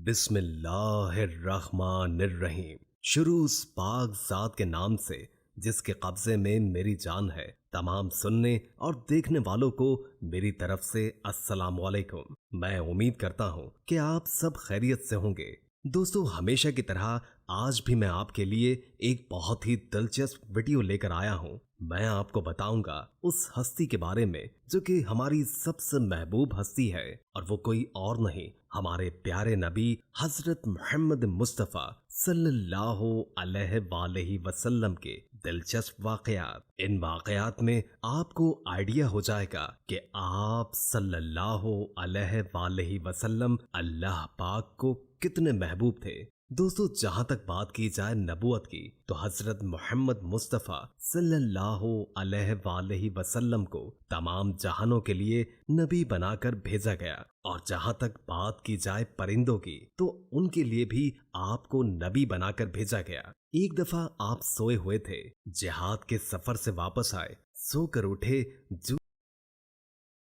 بسم اللہ الرحمن الرحیم۔ شروع اس پاک ذات کے نام سے جس کے قبضے میں میری جان ہے۔ تمام سننے اور دیکھنے والوں کو میری طرف سے السلام علیکم۔ میں امید کرتا ہوں کہ آپ سب خیریت سے ہوں گے۔ دوستو، ہمیشہ کی طرح آج بھی میں آپ کے لیے ایک بہت ہی دلچسپ ویڈیو لے کر آیا ہوں۔ میں آپ کو بتاؤں گا اس ہستی کے بارے میں جو کہ ہماری سب سے محبوب ہستی ہے، اور وہ کوئی اور نہیں، ہمارے پیارے نبی حضرت محمد مصطفیٰ صلی اللہ علیہ وآلہ وسلم کے دلچسپ واقعات۔ ان واقعات میں آپ کو آئیڈیا ہو جائے گا کہ آپ صلی اللہ علیہ وآلہ وسلم اللہ پاک کو کتنے محبوب تھے۔ دوستو، جہاں تک بات کی جائے نبوت کی، تو حضرت محمد مصطفیٰ صلی اللہ علیہ وآلہ وسلم کو تمام جہانوں کے لیے نبی بنا کر بھیجا گیا، اور جہاں تک بات کی جائے پرندوں کی، تو ان کے لیے بھی آپ کو نبی بنا کر بھیجا گیا۔ ایک دفعہ آپ سوئے ہوئے تھے، جہاد کے سفر سے واپس آئے، سو کر اٹھے،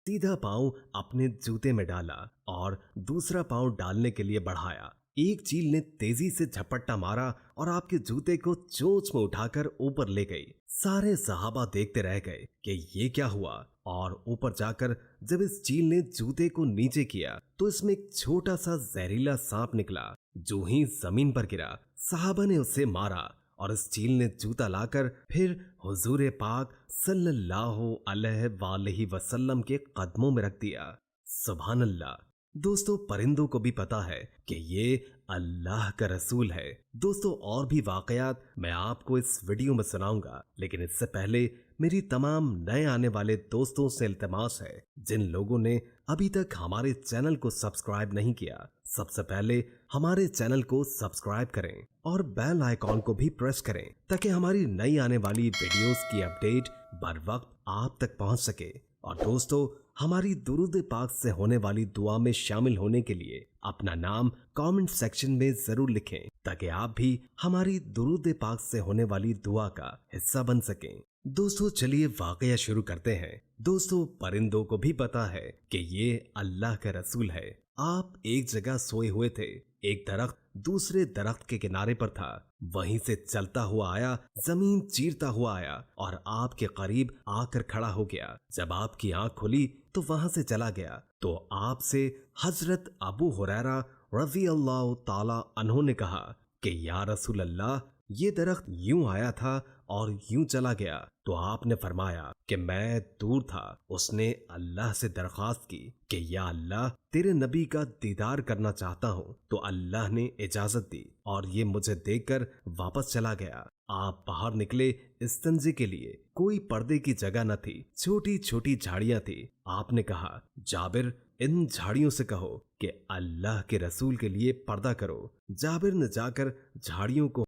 سیدھا پاؤں اپنے جوتے میں ڈالا اور دوسرا پاؤں ڈالنے کے لیے بڑھایا۔ ایک چیل نے تیزی سے جھپٹا مارا اور آپ کے جوتے کو چونچ میں اٹھا کر اوپر لے گئی۔ سارے صحابہ دیکھتے رہ گئے کہ یہ کیا ہوا، اور اوپر جا کر جب اس چیل نے جوتے کو نیچے کیا تو اس میں ایک چھوٹا سا زہریلا سانپ نکلا۔ جو ہی زمین پر گرا، صحابہ نے اسے مارا، اور اس چیل نے جوتا لا کر پھر حضور پاک صلی اللہ علیہ وآلہ وسلم کے قدموں میں رکھ دیا۔ سبحان اللہ۔ دوستو، پرندوں کو بھی پتا ہے کہ یہ اللہ کا رسول ہے۔ دوستو، اور بھی واقعات میں آپ کو اس ویڈیو میں سناؤں گا، لیکن اس سے پہلے میری تمام نئے آنے والے دوستوں سے التماس ہے، جن لوگوں نے ابھی تک ہمارے چینل کو سبسکرائب نہیں کیا، سب سے پہلے ہمارے چینل کو سبسکرائب کریں اور بیل آئیکن کو بھی پریس کریں، تاکہ ہماری نئی آنے والی ویڈیوز کی اپڈیٹ بر وقت آپ تک پہنچ سکے۔ اور دوستو، ہماری درود پاک سے ہونے والی دعا میں شامل ہونے کے لیے اپنا نام کامنٹ سیکشن میں ضرور لکھیں، تاکہ آپ بھی ہماری درود پاک سے ہونے والی دعا کا حصہ بن سکیں۔ دوستو، چلیے واقعہ شروع کرتے ہیں۔ دوستو، پرندوں کو بھی پتا ہے کہ یہ اللہ کا رسول ہے۔ آپ ایک جگہ سوئے ہوئے تھے، ایک درخت دوسرے درخت کے کنارے پر تھا، وہیں سے چلتا ہوا آیا، زمین چیرتا ہوا آیا اور آپ کے قریب آ کر کھڑا ہو گیا۔ جب آپ کی آنکھ کھلی تو وہاں سے چلا گیا، تو آپ سے حضرت ابو ہریرہ رضی اللہ تعالی عنہ نے کہا کہ یا رسول اللہ، یہ درخت یوں آیا تھا اور یوں چلا گیا۔ تو آپ نے فرمایا کہ میں دور تھا۔ اس نے اللہ سے درخواست کی کہ یا اللہ، تیرے نبی کا دیدار کرنا چاہتا ہوں، تو اللہ نے اجازت دی اور یہ مجھے دیکھ کر واپس چلا گیا۔ آپ باہر نکلے استنجے کے لیے، کوئی پردے کی جگہ نہ تھی، چھوٹی چھوٹی جھاڑیاں تھی۔ آپ نے کہا، جابر، ان جھاڑیوں سے کہو کہ اللہ کے رسول کے لیے پردہ کرو۔ جابر نے جا کر جھاڑیوں کو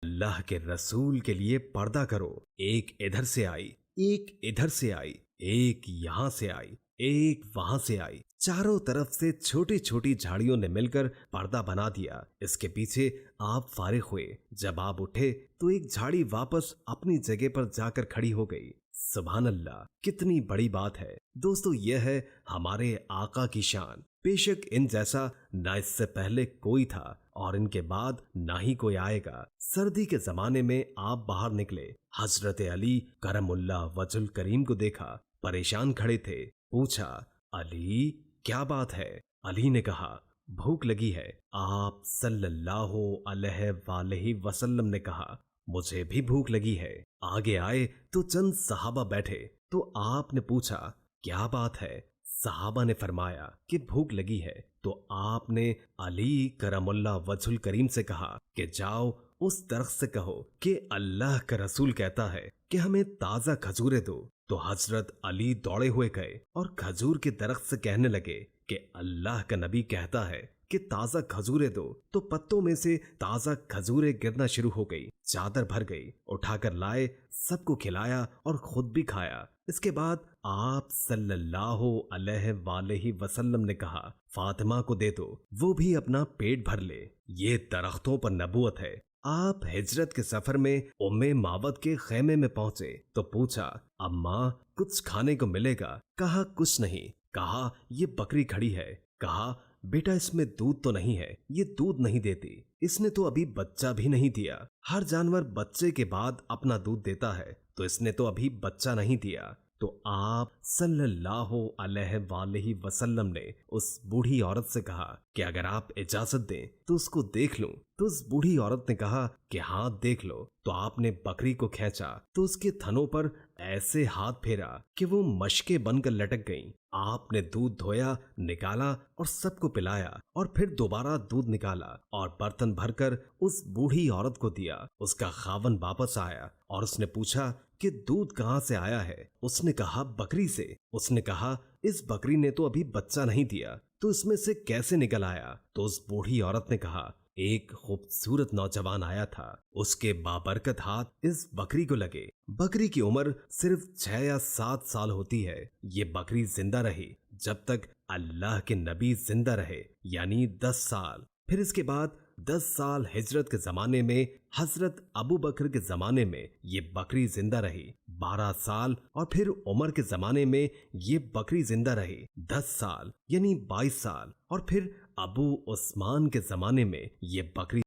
اللہ کے رسول کے لیے پردہ کرو۔ ایک ادھر سے آئی، ایک ادھر سے آئی، ایک یہاں سے آئی، ایک وہاں سے آئی، چاروں طرف سے چھوٹی چھوٹی جھاڑیوں نے مل کر پردہ بنا دیا۔ اس کے پیچھے آپ فارغ ہوئے۔ جب آپ اٹھے تو ایک جھاڑی واپس اپنی جگہ پر جا کر کھڑی ہو گئی۔ سبحان اللہ، کتنی بڑی بات ہے۔ دوستو، یہ ہے ہمارے آقا کی شان۔ بے شک ان جیسا نہ اس سے پہلے کوئی تھا اور ان کے بعد نہ ہی کوئی آئے گا۔ سردی کے زمانے میں آپ باہر نکلے، حضرت علی کرم اللہ وجہ الکریم کو دیکھا، پریشان کھڑے تھے۔ پوچھا، علی کیا بات ہے؟ علی نے کہا، بھوک لگی ہے۔ آپ صلی اللہ علیہ وآلہ وسلم نے کہا، مجھے بھی بھوک لگی ہے۔ آگے آئے تو چند صحابہ بیٹھے، تو آپ نے پوچھا، کیا بات ہے؟ صحابہ نے فرمایا کہ بھوک لگی ہے۔ تو آپ نے علی کرم اللہ وجہ الکریم سے کہا کہ جاؤ اس درخت سے کہو کہ اللہ کا رسول کہتا ہے کہ ہمیں تازہ کھجوریں دو۔ تو حضرت علی دوڑے ہوئے گئے اور کھجور کے درخت سے کہنے لگے کہ اللہ کا نبی کہتا ہے کہ تازہ کھجوریں دو۔ تو پتوں میں سے تازہ کھجوریں گرنا شروع ہو گئی، چادر بھر گئی، اٹھا کر لائے، سب کو کھلایا اور خود بھی کھایا۔ اس کے بعد آپ صلی اللہ علیہ وآلہ وسلم نے کہا، فاطمہ کو دے دو، وہ بھی اپنا پیٹ بھر لے۔ یہ درختوں پر نبوت ہے۔ آپ ہجرت کے سفر میں ام معبد کے خیمے میں پہنچے تو پوچھا، اماں کچھ کھانے کو ملے گا؟ کہا، کچھ نہیں۔ کہا، یہ بکری کھڑی ہے۔ کہا، बेटा इसमें दूध तो नहीं है, ये दूध नहीं देती, इसने तो अभी बच्चा भी नहीं दिया। हर जानवर बच्चे के बाद अपना दूध देता है, तो इसने तो अभी बच्चा नहीं दिया। तो आप सल्लल्लाहु अलैहि वसल्लम ने उस बूढ़ी औरत से कहा कि अगर आप इजाजत दें तो उसको देख लूं। तो उस बूढ़ी औरत ने कहा कि हाँ देख लो। तो आपने बकरी को खींचा तो उसके थनों पर ऐसे हाथ फेरा कि वो मशके बनकर लटक गईं। आपने दूध धोया, निकाला और सबको पिलाया और फिर दोबारा दूध निकाला और बर्तन भरकर उस बूढ़ी औरत को दिया। उसका खावन वापस आया और उसने पूछा कि दूध कहाँ से आया है। उसने कहा बकरी से। उसने कहा इस बकरी ने तो अभी बच्चा नहीं दिया, तो इसमें से कैसे निकल आया। तो उस बूढ़ी औरत ने कहा एक खूबसूरत नौजवान आया था, उसके बाबरकत हाथ इस बकरी को लगे। बकरी की उम्र सिर्फ 6 या 7 साल होती है। ये बकरी जिंदा रही जब तक अल्लाह के नबी जिंदा रहे, यानी 10 साल। फिर इसके बाद 10 साल हिजरत के जमाने में हजरत अबू बकर के जमाने में ये बकरी जिंदा रही 12 साल, और फिर उमर के जमाने में ये बकरी जिंदा रही 10 साल यानी 22 साल, और फिर अबू उस्मान के जमाने में ये बकरी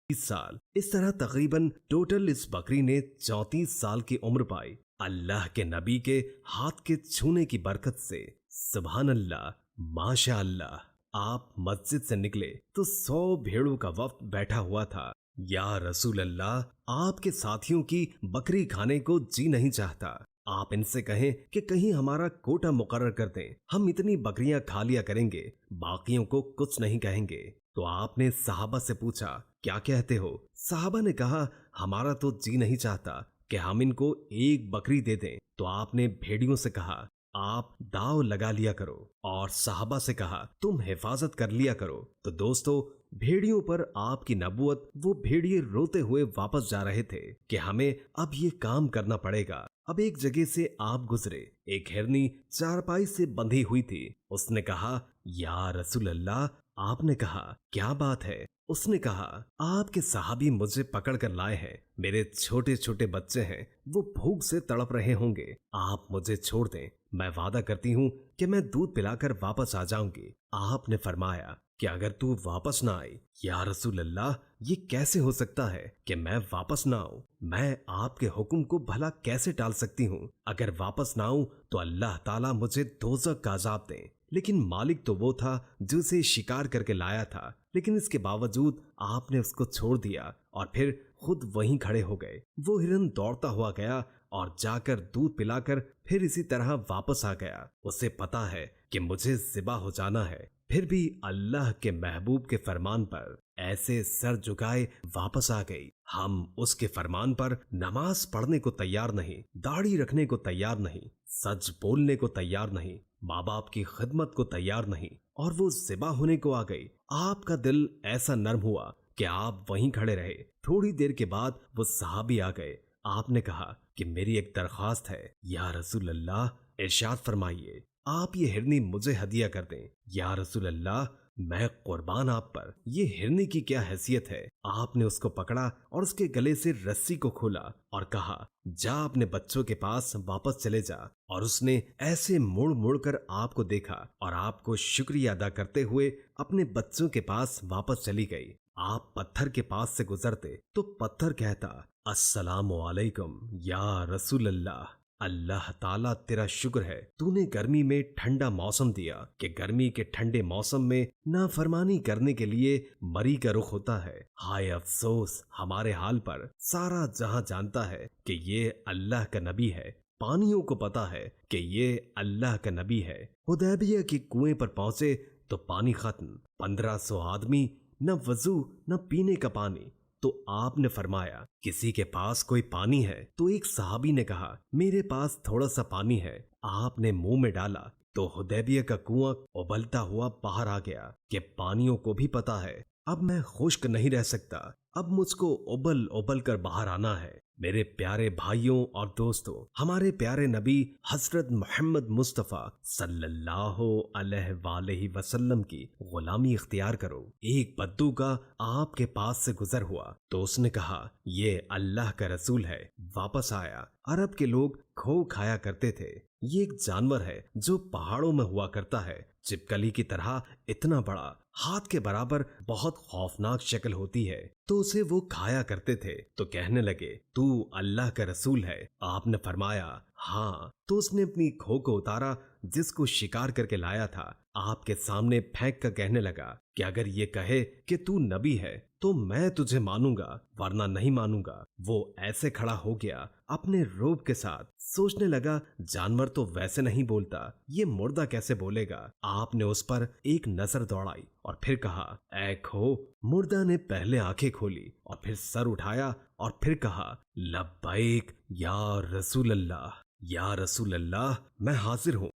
30 साल। इस तरह तकरीबन टोटल इस बकरी ने 34 साल की उम्र पाई अल्लाह के नबी के हाथ के छूने की बरकत से। सुभान अल्लाह, माशा अल्लाह। आप मस्जिद से निकले तो 100 भेड़ों का वफ्द बैठा हुआ था। या रसूल अल्लाह, आपके साथियों की बकरी खाने को जी नहीं चाहता, आप इनसे कहें कि कहीं हमारा कोटा मुकर्रर कर दें, हम इतनी बकरियां खा लिया करेंगे, बाकियों को कुछ नहीं कहेंगे। तो आपने सहाबा से पूछा क्या कहते हो। सहाबा ने कहा हमारा तो जी नहीं चाहता कि हम इनको एक बकरी दे दें। तो आपने भेड़ियों से कहा आप दाव लगा लिया करो, और सहाबा से कहा तुम हिफाजत कर लिया करो। तो दोस्तों, भेड़ियों पर आपकी नबूवत, वो भेड़िए रोते हुए वापस जा रहे थे कि हमें अब ये काम करना पड़ेगा। अब एक जगह से आप गुजरे, एक हिरनी चारपाई से बंधी हुई थी। उसने कहा या रसूल अल्लाह। आपने कहा क्या बात है। उसने कहा आपके सहाबी मुझे पकड़ कर लाए हैं, मेरे छोटे छोटे बच्चे हैं, वो भूख से तड़प रहे होंगे, आप मुझे छोड़ दें, मैं वादा करती हूँ कि मैं दूध पिलाकर वापस आ जाऊंगी। आपने फरमाया कि अगर तू वापस ना आई, या रसूल अल्लाह ये कैसे हो सकता है कि मैं वापस ना आऊं, मैं आपके हुक्म को भला कैसे टाल सकती हूँ। अगर वापस ना आऊं तो अल्लाह ताला मुझे दोज़ख का अजाब दे। लेकिन मालिक तो वो था जो उसे शिकार करके लाया था, लेकिन इसके बावजूद आपने उसको छोड़ दिया और फिर खुद वहीं खड़े हो गए। वो हिरन दौड़ता हुआ गया और जाकर दूध पिलाकर फिर इसी तरह वापस आ गया। उसे पता है कि मुझे ज़िबा हो जाना है, फिर भी अल्लाह के महबूब के फरमान पर ऐसे सर झुकाए वापस आ गई। हम उसके फरमान पर नमाज पढ़ने को तैयार नहीं, दाढ़ी रखने को तैयार नहीं, सच बोलने को तैयार नहीं, माँ बाप की खिदमत को तैयार नहीं, और वो ज़िबा होने को आ गई। आपका दिल ऐसा नर्म हुआ कि आप वहीं खड़े रहे। थोड़ी देर के बाद वो सहाबी आ गए। आपने कहा कि मेरी एक दरख्वास्त है। या रसूल अल्लाह, इरशाद फरमाइए। आप ये हिरनी मुझे हदिया कर दें। या रसूल अल्लाह, मैं कुर्बान आप पर, ये हिरनी की क्या हैसियत है। आपने उसको पकड़ा और उसके गले से रस्सी को खोला और कहा जा अपने बच्चों के पास वापस चले जा। और उसने ऐसे मुड़ मुड़ कर आपको देखा और आपको शुक्रिया अदा करते हुए अपने बच्चों के पास वापस चली गई। आप पत्थर के पास से गुजरते तो पत्थर कहता अस्सलामु अलैकुम या रसूल अल्लाह। अल्लाह ताला तेरा शुक्र है, तूने गर्मी में ठंडा मौसम दिया कि गर्मी के ठंडे मौसम में नाफरमानी करने के लिए मरी का रुख होता है। हाय अफसोस हमारे हाल पर। सारा जहां जानता है कि ये अल्लाह का नबी है, पानियों को पता है कि ये अल्लाह का नबी है। हुदैबिया के कुएं पर पहुंचे तो पानी खत्म, 1500 आदमी, न वजू न पीने का पानी। तो आपने फरमाया किसी के पास कोई पानी है। तो एक सहाबी ने कहा मेरे पास थोड़ा सा पानी है। आपने मुंह में डाला तो हुदैबिया का कुआं उबलता हुआ बाहर आ गया कि पानियों को भी पता है अब मैं खुश्क नहीं रह सकता, अब मुझको उबल उबल कर बाहर आना है। मेरे प्यारे भाइयों और दोस्तों, हमारे प्यारे नबी हजरत मोहम्मद मुस्तफ़ा सल्लल्लाहु अलैहि वसल्लम की गुलामी इख्तियार करो। एक बद्दू का आपके पास से गुजर हुआ तो उसने कहा ये अल्लाह का रसूल है। वापस आया। अरब के लोग खो खाया करते थे, ये एक जानवर है जो पहाड़ों में हुआ करता है, छिपकली की तरह इतना बड़ा, हाथ के बराबर, बहुत खौफनाक शक्ल होती है। तो उसे वो खाया करते थे। तो कहने लगे, तू अल्लाह का रसूल है? आपने फरमाया हाँ। तो उसने अपनी खो को उतारा जिसको शिकार करके लाया था, आपके सामने फेंक कर कहने लगा कि अगर ये कहे कि तू नबी है तो मैं तुझे मानूंगा, वरना नहीं मानूंगा। वो ऐसे खड़ा हो गया अपने रोब के साथ, सोचने लगा जानवर तो वैसे नहीं बोलता, ये मुर्दा कैसे बोलेगा। आपने उस पर एक नजर दौड़ाई और फिर कहा, ऐ खो। मुर्दा ने पहले आंखें खोली और फिर सर उठाया और फिर कहा, लब्बैक या रसूल अल्लाह, या रसूल अल्लाह, मैं हाजिर हूं।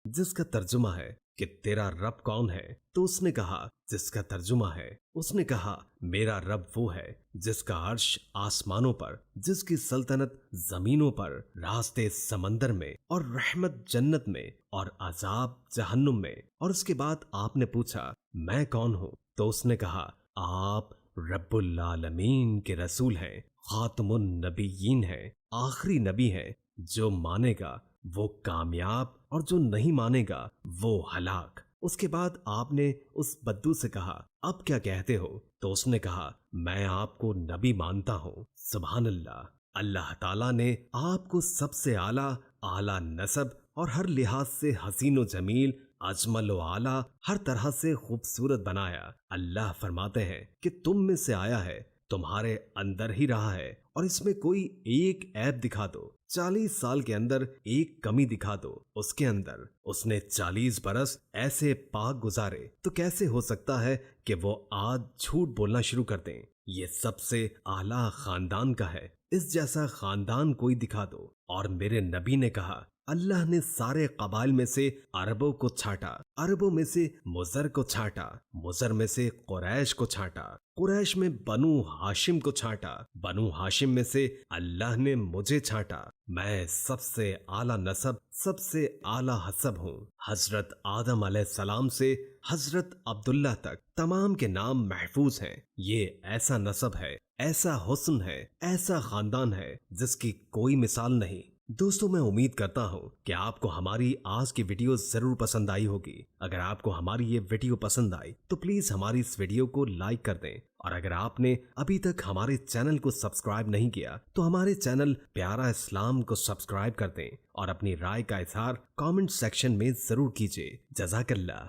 जिसका तर्जुमा है कि तेरा रब कौन है? तो उसने कहा, जिसका तर्जुमा है, उसने कहा, मेरा रब वो है जिसका अर्श आसमानों पर, जिसकी सल्तनत जमीनों पर, रास्ते समंदर में और रहमत जन्नत में और अजाब जहन्नुम में। और उसके बाद आपने पूछा, मैं कौन हूं? तो उसने कहा, आप रब्बुल आलमीन के रसूल हैं, खातमुन नबीयीन हैं, आखिरी नबी हैं। जो मानेगा वो कामयाब और जो नहीं मानेगा वो हलाक। उसके बाद आपने उस बद्दू से कहा, अब क्या कहते हो? तो उसने कहा, मैं आपको नबी मानता हूँ। सुभान अल्लाह, अल्लाह ताला ने आपको सबसे आला आला नसब और हर लिहाज से हसीन व जमील, अजमल व आला, हर तरह से खूबसूरत बनाया। अल्लाह फरमाते हैं कि तुम में से आया है, तुम्हारे अंदर ही रहा है, और इसमें कोई एक ऐब दिखा दो, 40 साल के अंदर एक कमी दिखा दो, उसके अंदर उसने 40 बरस ऐसे पाक गुजारे, तो कैसे हो सकता है कि वो आज झूठ बोलना शुरू कर दें? ये सबसे आला खानदान का है, इस जैसा खानदान कोई दिखा दो। और मेरे नबी ने कहा, अल्लाह ने सारे कबाइल में से अरबों को छाटा, अरबों में से मुजर को छाटा, मुजर में से कुरैश को छाटा, कुरैश में बनु हाशिम को छाटा, बनु हाशिम में से अल्लाह ने मुझे छाटा। मैं सबसे आला नसब, सबसे आला हसब हूँ। हजरत आदम अलैहिस्सलाम से हजरत अब्दुल्ला तक तमाम के नाम महफूज हैं। ये ऐसा नसब है, ऐसा हुस्न है, ऐसा खानदान है जिसकी कोई मिसाल नहीं। दोस्तों, मैं उम्मीद करता हूँ कि आपको हमारी आज की वीडियो जरूर पसंद आई होगी। अगर आपको हमारी ये वीडियो पसंद आई तो प्लीज हमारी इस वीडियो को लाइक कर दें, और अगर आपने अभी तक हमारे चैनल को सब्सक्राइब नहीं किया तो हमारे चैनल प्यारा इस्लाम को सब्सक्राइब कर दें और अपनी राय का इजहार कमेंट सेक्शन में जरूर कीजिए। जज़ाकल्लाह।